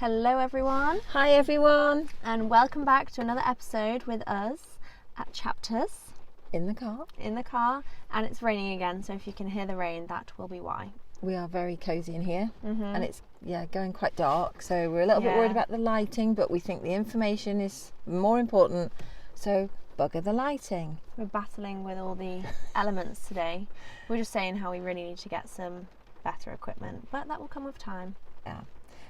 Hello everyone, Hi everyone. and welcome back to another episode with us at Chapters In the car. And it's raining again, so if you can hear the rain, that will be why. We are very cosy in here, and it's going quite dark, so we're a little bit Yeah. worried about the lighting, but we think the information is more important, so bugger the lighting. We're battling with all the elements today. We're just saying how we really need to get some better equipment, but that will come with time. Yeah.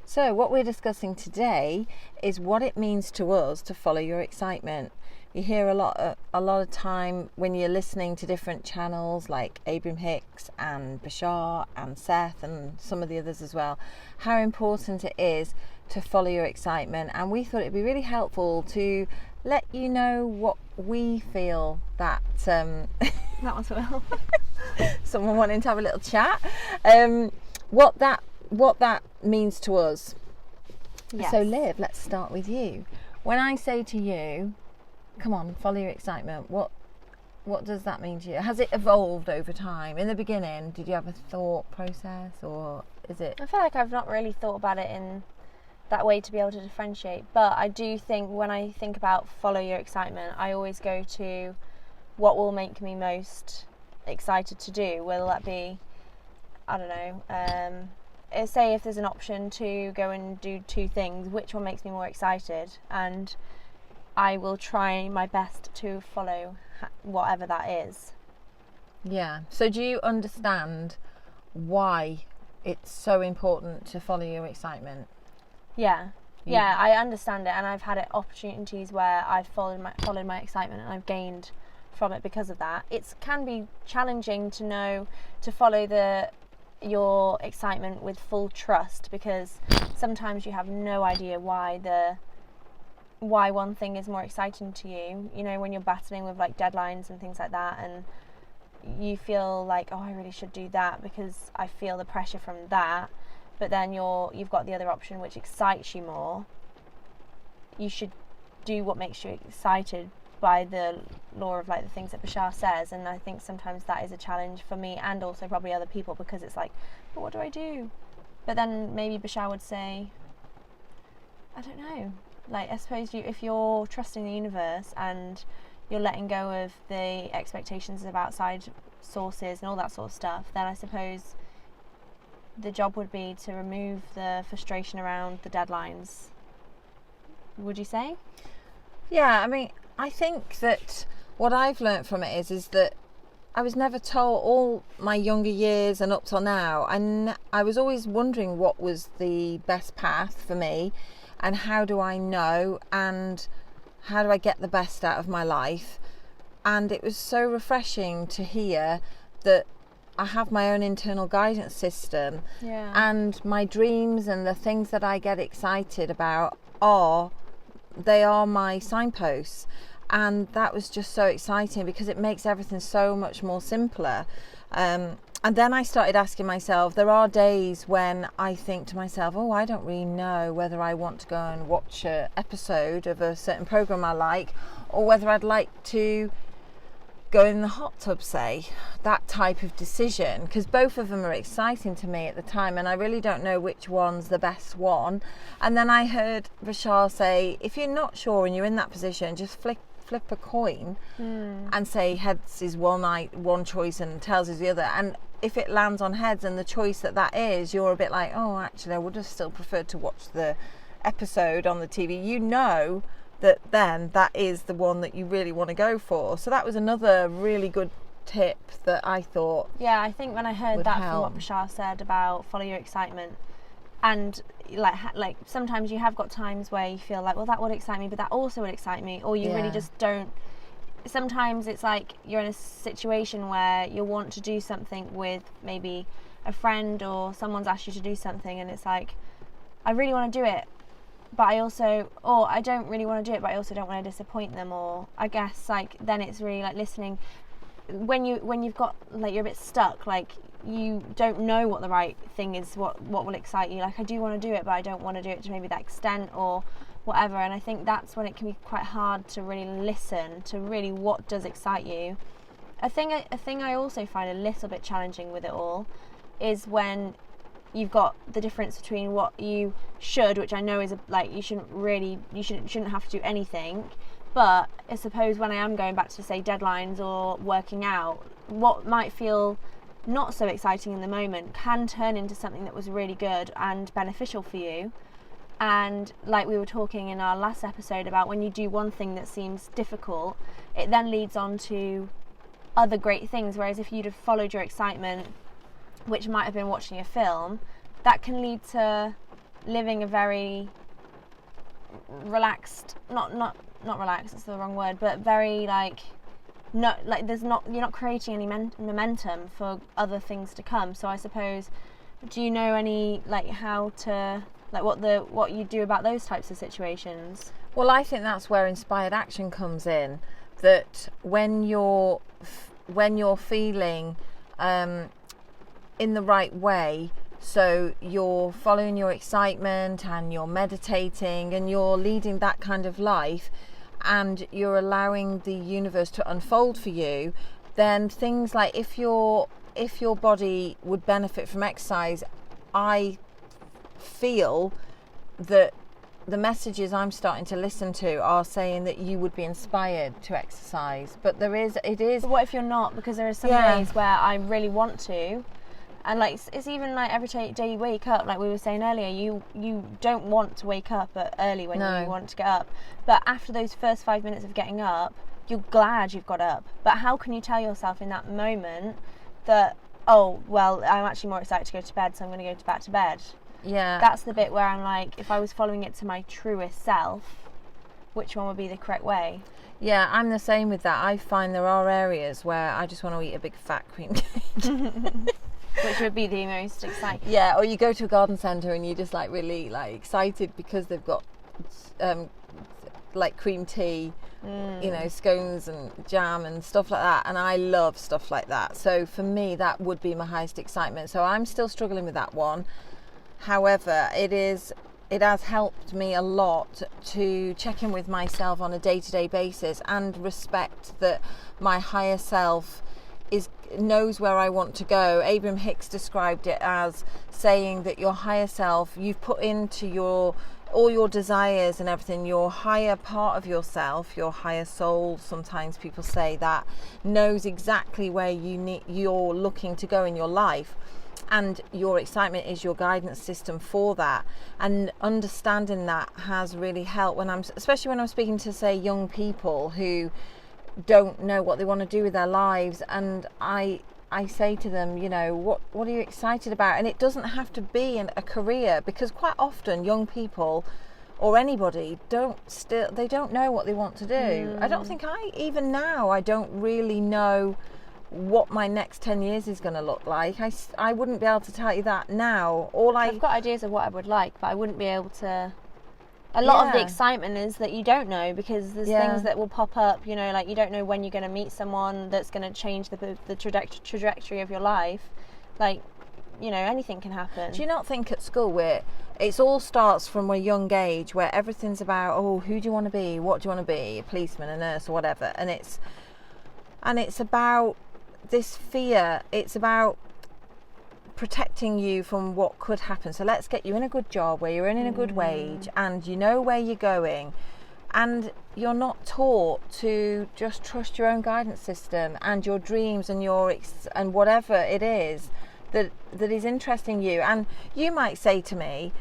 So what we're discussing today is what it means to us to follow your excitement. You hear a lot of time when you're listening to different channels like Abraham Hicks and Bashar and Seth and some of the others as well, how important it is to follow your excitement. And we thought it'd be really helpful to let you know what we feel that That was Will. someone wanting to have a little chat, what that means to us. Yes. So Liv, let's start with you. When I say to you, come on, follow your excitement, what does that mean to you? Has it evolved over time? In the beginning, did you have a thought process, or is it? I feel like I've not really thought about it in that way to be able to differentiate, but I do think when I think about follow your excitement, I always go to what will make me most excited to do. Will that be, I don't know, say if there's an option to go and do two things, which one makes me more excited? And I will try my best to follow whatever that is. Yeah. So do you understand why it's so important to follow your excitement? Yeah, I understand it, and I've had opportunities where I've followed my excitement, and I've gained from it because of that. It can be challenging to know to follow your excitement with full trust, because sometimes you have no idea why one thing is more exciting to you. You know, when you're battling with like deadlines and things like that, and you feel like, oh, I really should do that because I feel the pressure from that. But then you've got the other option which excites you more. You should do what makes you excited by the law of like the things that Bashar says, and I think sometimes that is a challenge for me and also probably other people, because it's like, but what do I do? But then maybe Bashar would say, I don't know, like I suppose if you're trusting the universe and you're letting go of the expectations of outside sources and all that sort of stuff, then I suppose the job would be to remove the frustration around the deadlines. Would you say? Yeah, I mean, I think that what I've learnt from it is that I was never told all my younger years and up till now, and I was always wondering what was the best path for me, and how do I know, and how do I get the best out of my life. And it was so refreshing to hear that I have my own internal guidance system, and my dreams and the things that I get excited about are my signposts. And that was just so exciting because it makes everything so much more simpler. And then I started asking myself, there are days when I think to myself, oh, I don't really know whether I want to go and watch an episode of a certain program I like, or whether I'd like to go in the hot tub, say, that type of decision, because both of them are exciting to me at the time, and I really don't know which one's the best one. And then I heard Bashar say, if you're not sure and you're in that position, just flip a coin and say heads is one choice and tails is the other. And if it lands on heads and the choice that is, you're a bit like, oh, actually I would have still preferred to watch the episode on the TV. You know that then that is the one that you really want to go for. So that was another really good tip that I thought. Yeah, I think when I heard that help. from what Bashar said about follow your excitement, and like sometimes you have got times where you feel like, well, that would excite me, but that also would excite me, or you really just don't. Sometimes it's like you're in a situation where you want to do something with maybe a friend, or someone's asked you to do something, and it's like, I really want to do it, but I don't really want to do it, but I also don't want to disappoint them. Or I guess like then it's really like listening when you've got like, you're a bit stuck, like you don't know what the right thing is, what will excite you. Like, I do want to do it, but I don't want to do it to maybe that extent or whatever. And I think that's when it can be quite hard to really listen to really what does excite you. A thing I also find a little bit challenging with it all is when you've got the difference between what you should, which I know is like you shouldn't have to do anything, but I suppose when I am going back to say deadlines or working out, what might feel not so exciting in the moment can turn into something that was really good and beneficial for you. And like we were talking in our last episode about, when you do one thing that seems difficult, it then leads on to other great things, whereas if you'd have followed your excitement, which might have been watching a film, that can lead to living a very relaxed, not relaxed, that's the wrong word, but very you're not creating any momentum for other things to come. So I suppose, do you know any how to what you do about those types of situations? Well, I think that's where inspired action comes in, that when you're feeling in the right way, so you're following your excitement and you're meditating and you're leading that kind of life, and you're allowing the universe to unfold for you, then things like if your body would benefit from exercise, I feel that the messages I'm starting to listen to are saying that you would be inspired to exercise. But it is. But what if you're not? Because there are some days where I really want to, and it's even every day you wake up, like we were saying earlier, you don't want to wake up early when you want to get up, but after those first 5 minutes of getting up, you're glad you've got up. But how can you tell yourself in that moment that, oh well, I'm actually more excited to go to bed, so I'm going to go back to bed? Yeah, that's the bit where I'm like, if I was following it to my truest self, which one would be the correct way? Yeah, I'm the same with that. I find there are areas where I just want to eat a big fat cream cake. Which would be the most exciting. Yeah, or you go to a garden centre and you're just really excited because they've got cream tea, scones and jam and stuff like that, and I love stuff like that. So for me, that would be my highest excitement. So I'm still struggling with that one. However, it has helped me a lot to check in with myself on a day-to-day basis and respect that my higher self knows where I want to go. Abraham Hicks described it as saying that your higher self, you've put into all your desires and everything, your higher part of yourself, your higher soul, sometimes people say, that knows exactly where you're looking to go in your life. And your excitement is your guidance system for that. And understanding that has really helped especially when I'm speaking to, say, young people who don't know what they want to do with their lives. And I say to them, what are you excited about? And it doesn't have to be a career, because quite often young people or anybody they don't know what they want to do. I don't think even now I don't really know what my next 10 years is going to look like. I wouldn't be able to tell you that now. I've got ideas of what I would like, but I wouldn't be able to. A lot of the excitement is that you don't know, because there's things that will pop up, you don't know when you're going to meet someone that's going to change the trajectory of your life. Anything can happen. Do you not think at school where it all starts from a young age, where everything's about, oh, who do you want to be? What do you want to be? A policeman, a nurse, or whatever. And it's about this fear. It's about protecting you from what could happen. So let's get you in a good job where you're earning a good wage and you know where you're going, and you're not taught to just trust your own guidance system and your dreams and and whatever it is that is interesting you. And you might say to me,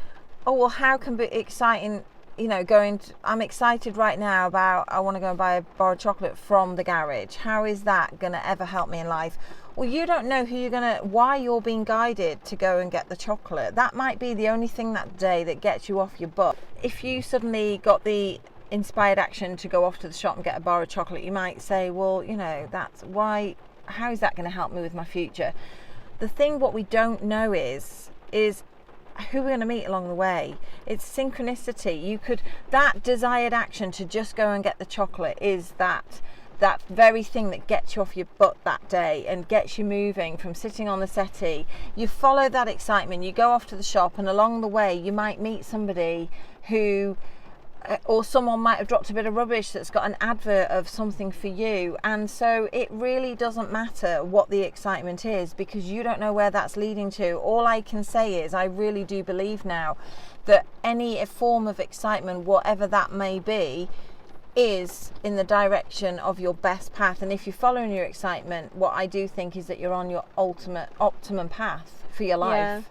oh well, how can be exciting, I'm excited right now about, I want to go and buy a bar of chocolate from the garage. How is that going to ever help me in life? Well, you don't know why you're being guided to go and get the chocolate. That might be the only thing that day that gets you off your butt. If you suddenly got the inspired action to go off to the shop and get a bar of chocolate, you might say, well, that's why, how is that going to help me with my future? The thing what we don't know is who we're going to meet along the way. It's synchronicity. That desired action to just go and get the chocolate is that very thing that gets you off your butt that day and gets you moving from sitting on the settee. You follow that excitement, you go off to the shop, and along the way you might meet somebody who or someone might have dropped a bit of rubbish that's got an advert of something for you, and so it really doesn't matter what the excitement is, because you don't know where that's leading to. All I can say is I really do believe now that any form of excitement, whatever that may be, is in the direction of your best path. And if you're following your excitement, what I do think is that you're on your optimum path for your life. Yeah.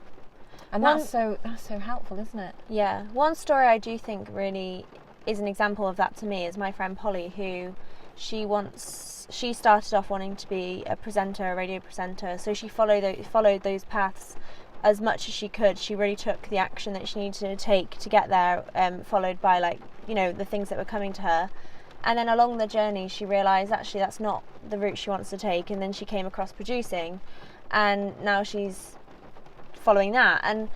And that's so helpful, isn't it? Yeah. One story I do think really is an example of that to me is my friend Polly, who she started off wanting to be a presenter, a radio presenter. So she followed those paths as much as she could. She really took the action that she needed to take to get there, followed by the things that were coming to her. And then along the journey, she realised actually that's not the route she wants to take. And then she came across producing, and now she's following that. And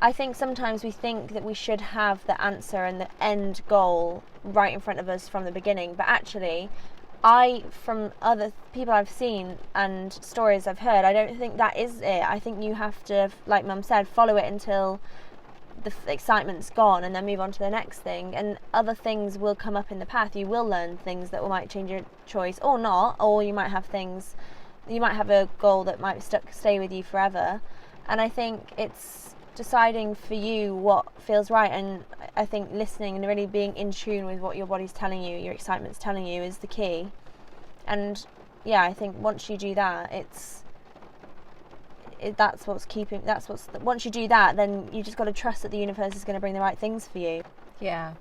I think sometimes we think that we should have the answer and the end goal right in front of us from the beginning, but actually from other people I've seen and stories I've heard, I don't think that is it. I think you have to, like Mum said, follow it until the excitement's gone and then move on to the next thing, and other things will come up in the path. You will learn things that might change your choice or not, or you might have a goal that might stay with you forever. And I think it's deciding for you what feels right, and I think listening and really being in tune with what your body's telling you, your excitement's telling you, is the key. And yeah, I think once you do that, once you do that, then you just got to trust that the universe is going to bring the right things for you. Yeah.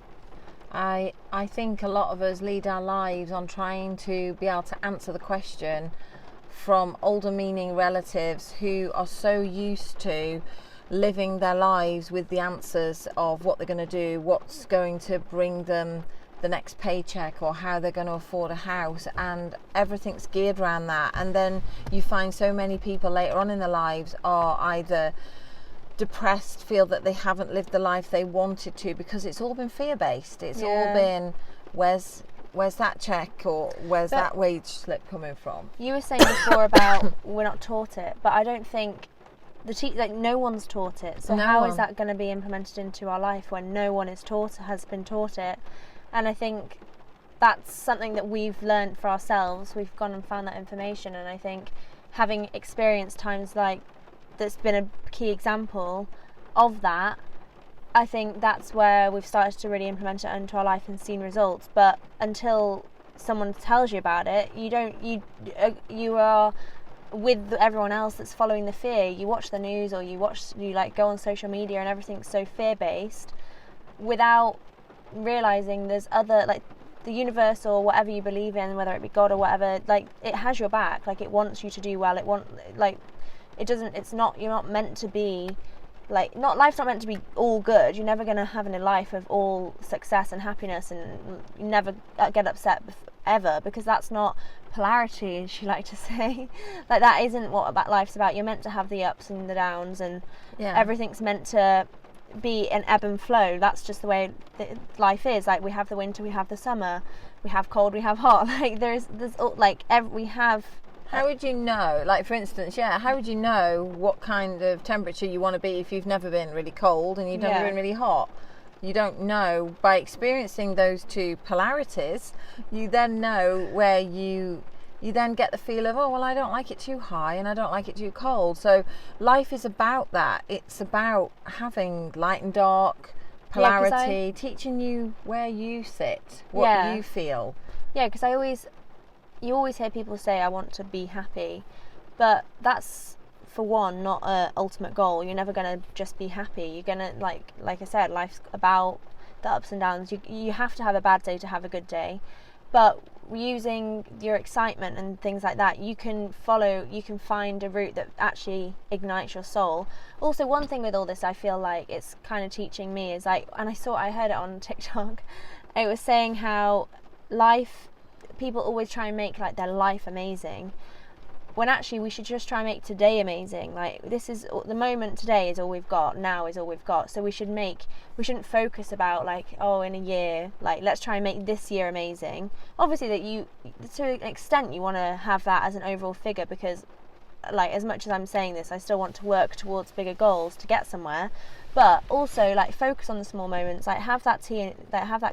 I think a lot of us lead our lives on trying to be able to answer the question from older meaning relatives who are so used to living their lives with the answers of what they're going to do, what's going to bring them the next paycheck, or how they're going to afford a house, and everything's geared around that. And then you find so many people later on in their lives are either depressed, feel that they haven't lived the life they wanted to, because it's all been fear-based. It's all been, where's that check, or where's that wage slip coming from? You were saying before about we're not taught it, but I don't think no one's taught it. So how is that going to be implemented into our life when no one has been taught it? And I think that's something that we've learned for ourselves. We've gone and found that information, and I think having experienced times like that's been a key example of that. I think that's where we've started to really implement it into our life and seen results. But until someone tells you about it, you are with everyone else that's following the fear. You watch the news, or you go on social media, and everything's so fear-based, without realizing there's other, the universe or whatever you believe in, whether it be God or whatever, it has your back. It wants you to do well. You're not meant to be life's not meant to be all good. You're never going to have a life of all success and happiness, and you never get upset ever, because that's not polarity, as you like to say. That isn't what life's about. You're meant to have the ups and the downs, and everything's meant to be an ebb and flow. That's just the way life is. We have the winter, we have the summer, we have cold, we have hot. We have. How would you know, for instance, how would you know what kind of temperature you want to be if you've never been really cold and you've never been really hot? You don't know. By experiencing those two polarities, you then know where you then get the feel of, I don't like it too high and I don't like it too cold. So life is about that. It's about having light and dark, polarity, teaching you where you sit, what you feel. Yeah, because you always hear people say, I want to be happy, but that's, for one, not an ultimate goal. You're never going to just be happy. You're going to, like I said, life's about the ups and downs. You have to have a bad day to have a good day, but using your excitement and things like that, you can find a route that actually ignites your soul. Also, one thing with all this, I feel like it's kind of teaching me is I heard it on TikTok. It was saying how people always try and make their life amazing, when actually we should just try and make today amazing. This is the moment. Today is all we've got. Now is all we've got. So we shouldn't focus about in a year, let's try and make this year amazing. Obviously that to an extent you want to have that as an overall figure, because like, as much as I'm saying this, I still want to work towards bigger goals to get somewhere. But also, like, focus on the small moments. Like, have that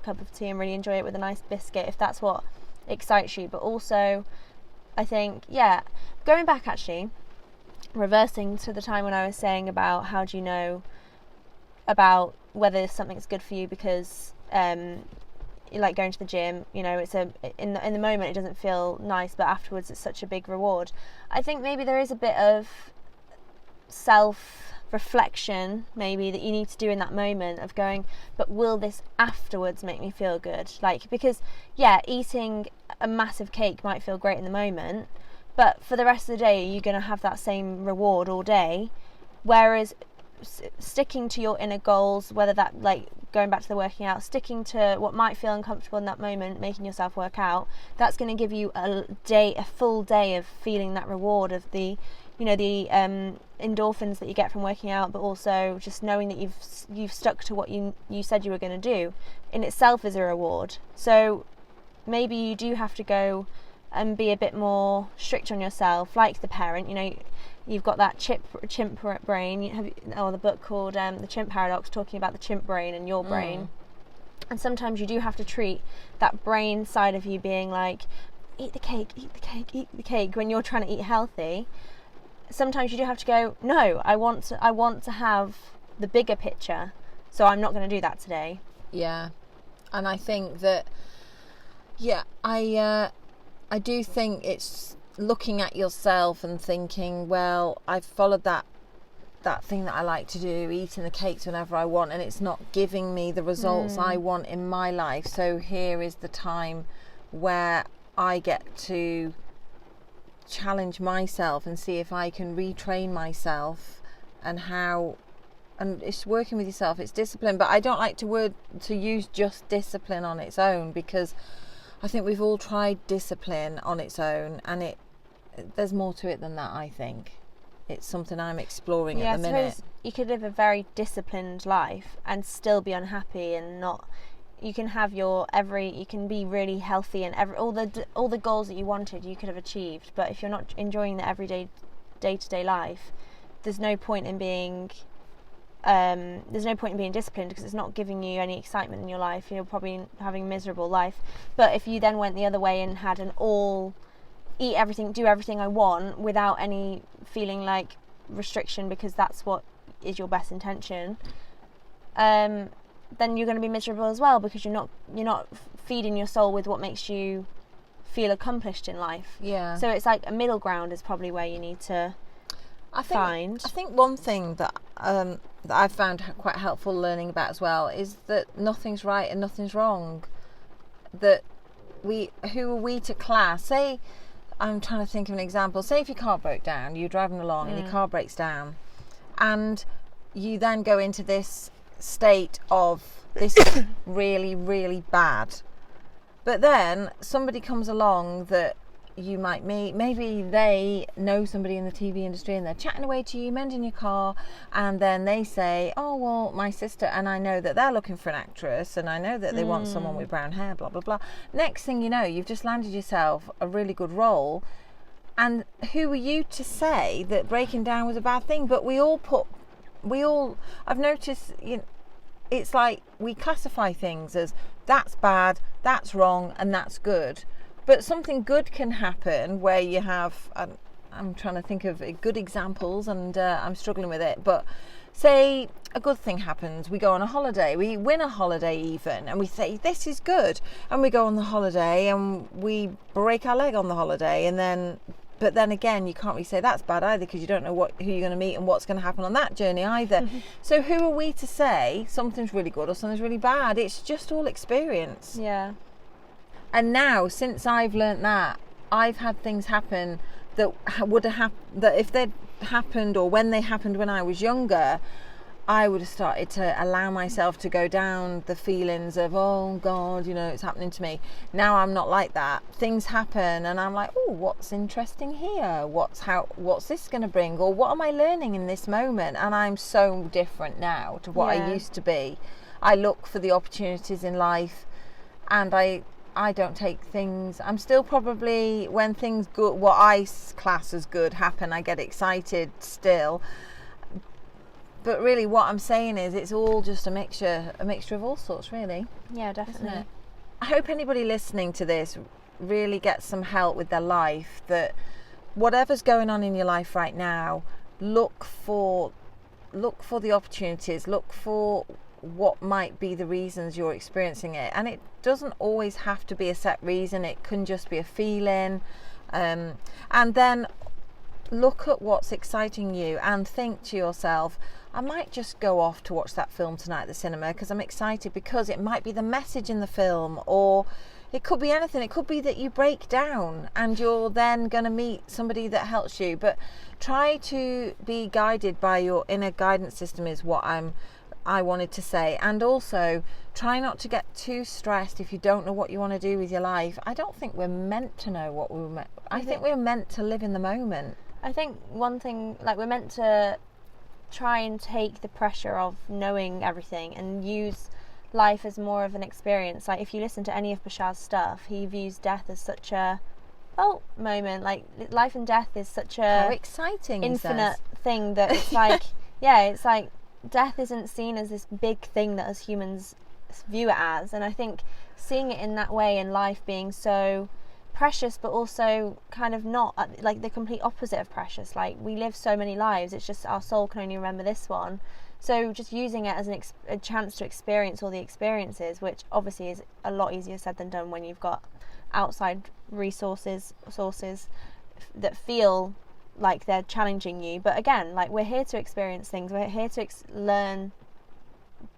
cup of tea and really enjoy it with a nice biscuit if that's what excites you. But also, I think, going back, actually, reversing to the time when I was saying about how do you know about whether something's good for you, because like going to the gym, it's in the moment it doesn't feel nice, but afterwards it's such a big reward. I think maybe there is a bit of self-reflection maybe that you need to do in that moment of going, but will this afterwards make me feel good? Like, because eating a massive cake might feel great in the moment, but for the rest of the day you're going to have that same reward all day. Whereas sticking to your inner goals, whether that, like, going back to the working out, sticking to what might feel uncomfortable in that moment, making yourself work out, that's going to give you a full day of feeling that reward of the endorphins that you get from working out, but also just knowing that you've stuck to what you said you were going to do in itself is a reward. So maybe you do have to go and be a bit more strict on yourself, like the parent. You've got that chimp brain. The book called The Chimp Paradox, talking about the chimp brain and your brain. And sometimes you do have to treat that brain side of you being like, eat the cake, when you're trying to eat healthy. Sometimes you do have to go, no, I want to have the bigger picture, so I'm not going to do that today. Yeah. And I think that, I do think it's looking at yourself and thinking, well, I've followed that thing that I like to do, eating the cakes whenever I want, and it's not giving me the results I want in my life. So here is the time where I get to challenge myself and see if I can retrain myself, and it's working with yourself, it's discipline. But I don't like to use just discipline on its own, because I think we've all tried discipline on its own, and there's more to it than that. I think it's something I'm exploring at the minute. I suppose you could live a very disciplined life and still be unhappy, and not. You can have you can be really healthy, and all the goals that you wanted you could have achieved. But if you're not enjoying the everyday, day-to-day life, there's no point in being disciplined, because it's not giving you any excitement in your life. You're probably having a miserable life. But if you then went the other way and had an all eat everything, do everything I want without any feeling like restriction, because that's what is your best intention, then you're going to be miserable as well, because you're not feeding your soul with what makes you feel accomplished in life. Yeah. So it's like a middle ground is probably where you need to find. I think one thing that I've found quite helpful learning about as well is that nothing's right and nothing's wrong. That who are we to class? Say, I'm trying to think of an example. Say if your car broke down, you're driving along and your car breaks down, and you then go into this state of this is really, really bad. But then somebody comes along that you might meet, maybe they know somebody in the TV industry, and they're chatting away to you, mending your car, and then they say, oh, well, my sister, and I know that they're looking for an actress, and I know that they want someone with brown hair, blah, blah, blah. Next thing you know, you've just landed yourself a really good role, and who are you to say that breaking down was a bad thing? But I've noticed, it's like we classify things as that's bad, that's wrong, and that's good. But something good can happen where you have, I'm trying to think of good examples, and I'm struggling with it, but say a good thing happens, we go on a holiday, we win a holiday even, and we say this is good, and we go on the holiday and we break our leg on the holiday, but then again you can't really say that's bad either, because you don't know who you're going to meet and what's going to happen on that journey either. So who are we to say something's really good or something's really bad? It's just all experience. Yeah. And now, since I've learnt that, I've had things happen that would have that if they'd happened, or when they happened when I was younger, I would have started to allow myself to go down the feelings of, oh God, it's happening to me. Now I'm not like that. Things happen and I'm like, oh, what's interesting here? What's this going to bring? Or what am I learning in this moment? And I'm so different now to what I used to be. I look for the opportunities in life, and I I don't take things, I'm still probably, when things good, what I class as good happen, I get excited still. But really what I'm saying is it's all just a mixture of all sorts, really. Yeah, definitely. I hope anybody listening to this really gets some help with their life, that whatever's going on in your life right now, look for the opportunities, look for what might be the reasons you're experiencing it. And it doesn't always have to be a set reason, it can just be a feeling. And then look at what's exciting you and think to yourself, I might just go off to watch that film tonight at the cinema because I'm excited, because it might be the message in the film, or it could be anything. It could be that you break down and you're then going to meet somebody that helps you. But try to be guided by your inner guidance system is what I wanted to say. And also try not to get too stressed if you don't know what you want to do with your life. I don't think we're meant to know what we're meant. I think we're meant to live in the moment. I think one thing, like, we're meant to try and take the pressure of knowing everything and use life as more of an experience. Like, if you listen to any of Bashar's stuff, he views death as such a moment. Like, life and death is such a how exciting, infinite thing that it's like it's like death isn't seen as this big thing that as humans view it as. And I think seeing it in that way, and life being so precious but also kind of not, like the complete opposite of precious. Like, we live so many lives, it's just our soul can only remember this one. So just using it as a chance to experience all the experiences, which obviously is a lot easier said than done when you've got outside sources that feel like they're challenging you. But again, like, we're here to experience things, we're here to learn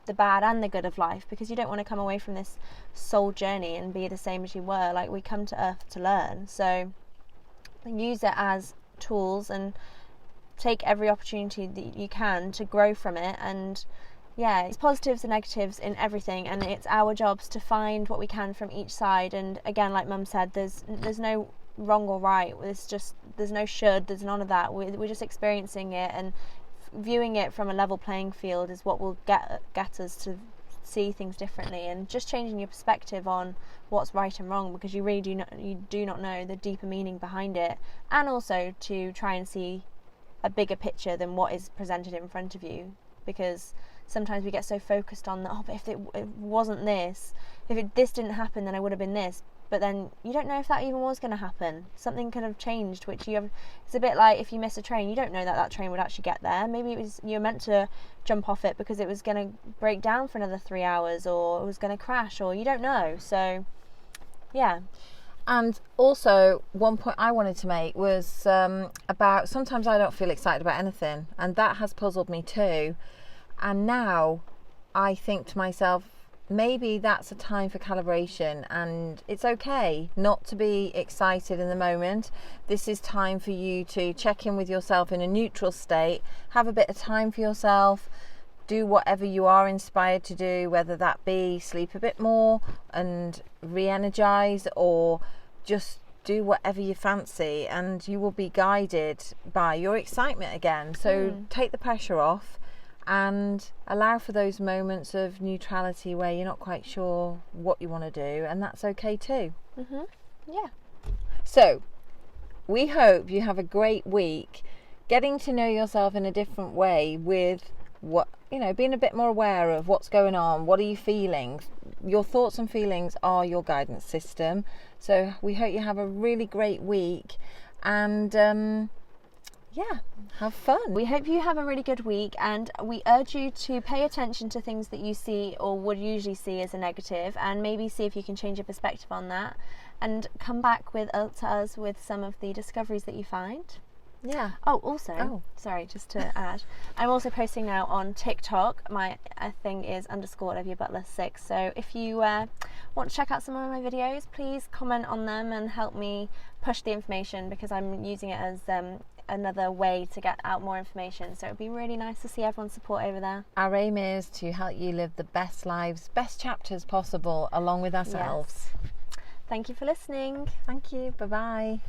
the bad and the good of life, because you don't want to come away from this soul journey and be the same as you were. Like, we come to earth to learn, so use it as tools and take every opportunity that you can to grow from it. And it's positives and negatives in everything, and it's our jobs to find what we can from each side. And again, like Mum said, there's no wrong or right, there's no should, there's none of that. We're just experiencing it, and viewing it from a level playing field is what will get us to see things differently, and just changing your perspective on what's right and wrong, because you really do not know the deeper meaning behind it. And also to try and see a bigger picture than what is presented in front of you, because sometimes we get so focused on that, but if it wasn't this, this didn't happen, then I would have been this. But then you don't know if that even was going to happen. Something could have changed, it's a bit like if you miss a train, you don't know that train would actually get there. Maybe you're meant to jump off it because it was going to break down for another 3 hours, or it was going to crash, or you don't know. So yeah. And also, one point I wanted to make was about sometimes I don't feel excited about anything, and that has puzzled me too. And now I think to myself, maybe that's a time for calibration, and it's okay not to be excited in the moment. This is time for you to check in with yourself in a neutral state, have a bit of time for yourself, do whatever you are inspired to do, whether that be sleep a bit more and re-energize, or just do whatever you fancy, and you will be guided by your excitement again. So take the pressure off and allow for those moments of neutrality where you're not quite sure what you want to do, and that's okay too. Yeah. So we hope you have a great week getting to know yourself in a different way, with being a bit more aware of what's going on. What are you feeling? Your thoughts and feelings are your guidance system. So we hope you have a really great week, and have fun. We hope you have a really good week, and we urge you to pay attention to things that you see or would usually see as a negative, and maybe see if you can change your perspective on that, and come back to us with some of the discoveries that you find. Yeah. Sorry, just to add, I'm also posting now on TikTok. My thing is _Olivia Butler 6. So if you want to check out some of my videos, please comment on them and help me push the information, because I'm using it as another way to get out more information. So it would be really nice to see everyone's support over there. Our aim is to help you live the best lives, best chapters possible, along with ourselves. Yes. Thank you for listening. Thank you. Bye-bye.